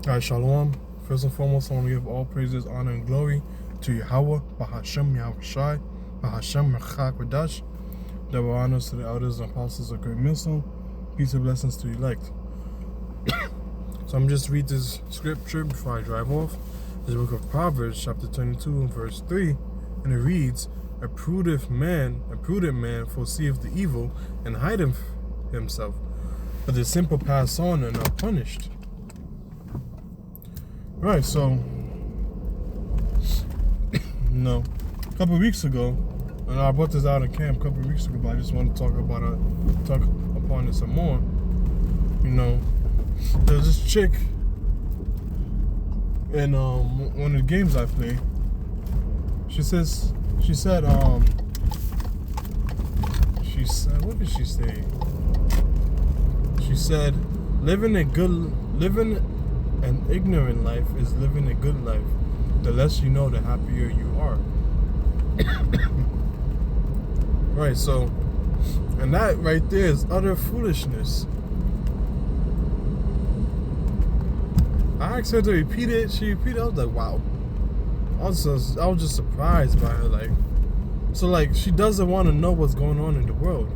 Alright, Shalom. First and foremost, I want to give all praises, honor, and glory to Yahweh, Bahashem Yahushai, Bahashem Mechak Wadash. Double honors to the elders and apostles of Great Millstone. Peace and blessings to the elect. So I'm just read this scripture before I drive off. This book of Proverbs, chapter 22 and verse 3, and it reads, A prudent man foreseeth the evil and hideth himself, but the simple pass on and are punished. Right, so, a couple of weeks ago, and I brought this out in camp a couple of weeks ago, but I just want to talk upon it some more. There's this chick in one of the games I play. She said, what did she say? She said, living an ignorant life is living a good life. The less you know, the happier you are. Right, so, and that right there is utter foolishness. I asked her to repeat it. She repeated it. I was like, wow. I was just surprised by her. So she doesn't want to know what's going on in the world.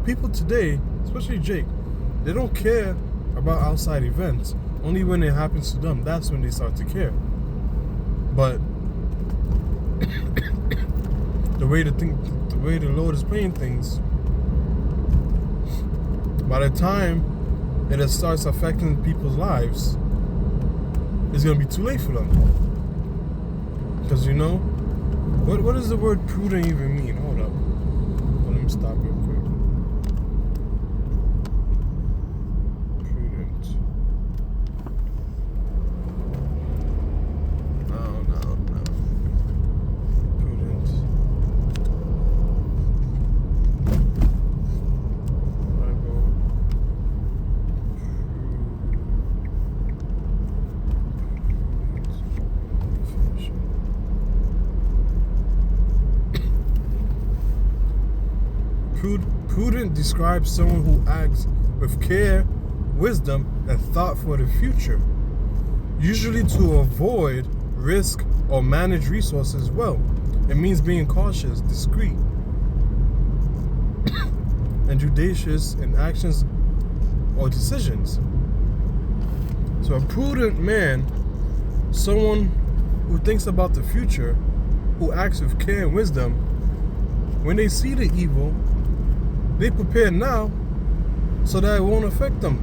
People today, especially Jake, they don't care about outside events. Only when it happens to them, that's when they start to care. But the way the Lord is playing things, by the time it starts affecting people's lives, it's gonna be too late for them. Because what does the word prudent even mean? Hold up. Let me stop real quick. Prudent describes someone who acts with care, wisdom, and thought for the future, usually to avoid risk or manage resources well. It means being cautious, discreet, and judicious in actions or decisions. So a prudent man, someone who thinks about the future, who acts with care and wisdom, when they see the evil, they prepare now so that it won't affect them.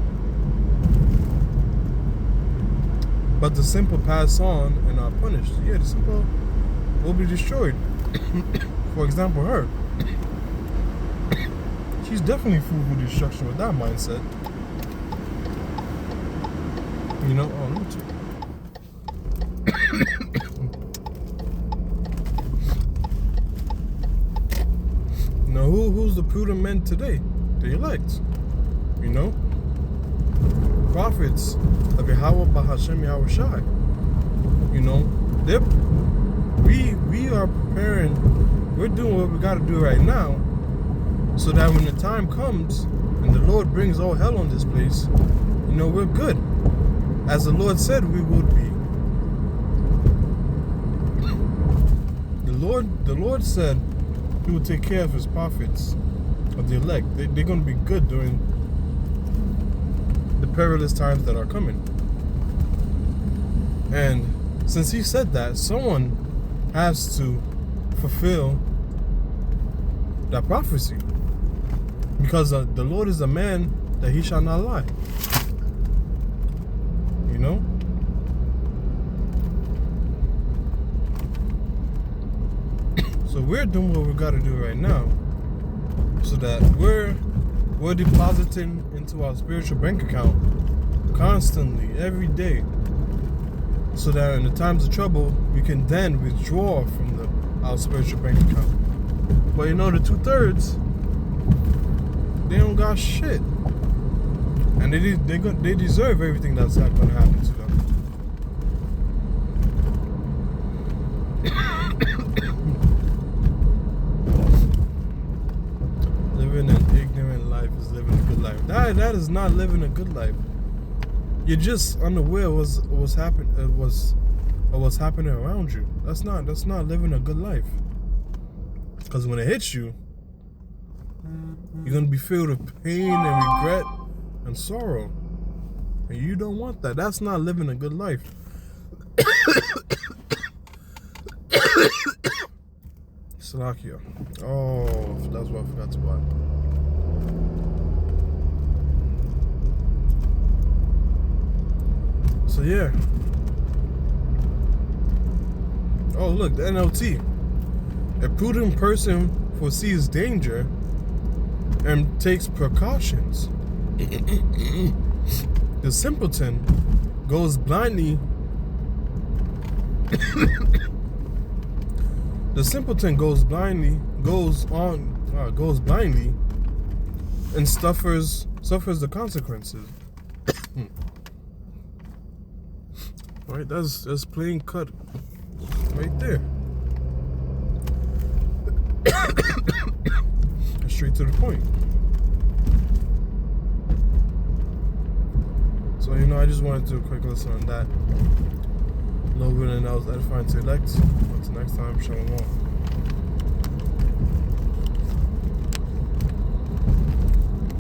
But the simple pass on and are punished. Yeah, the simple will be destroyed. For example, her. She's definitely food for destruction with that mindset. Let me check. Who's the prudent men today? The elect. Prophets of Yahweh Bahashem Yahushai. We are preparing, we're doing what we gotta do right now, so that when the time comes and the Lord brings all hell on this place, we're good. As the Lord said we would be. The Lord said He will take care of His prophets, of the elect. They're going to be good during the perilous times that are coming. And since He said that, someone has to fulfill that prophecy. Because the Lord is a man that He shall not lie. So we're doing what we got to do right now, so that we're depositing into our spiritual bank account constantly, every day, so that in the times of trouble we can then withdraw from our spiritual bank account. But the 2/3, they don't got shit, and they deserve everything that's not going to happen to them. Living an ignorant life is living a good life. That is not living a good life. you're just unaware of what's happening around you. That's not living a good life. Because when it hits you, you're gonna be filled with pain and regret and sorrow, and you don't want that. That's not living a good life. Salakia. Oh, that's what I forgot to buy. So yeah. Oh look, the NLT. A prudent person foresees danger and takes precautions. The simpleton goes blindly. The simpleton goes blindly, and suffers the consequences. Right, that's plain cut, right there. Straight to the point. So I just wanted to do a quick listen on that. No really else edifying to elect. Until next time, shalom.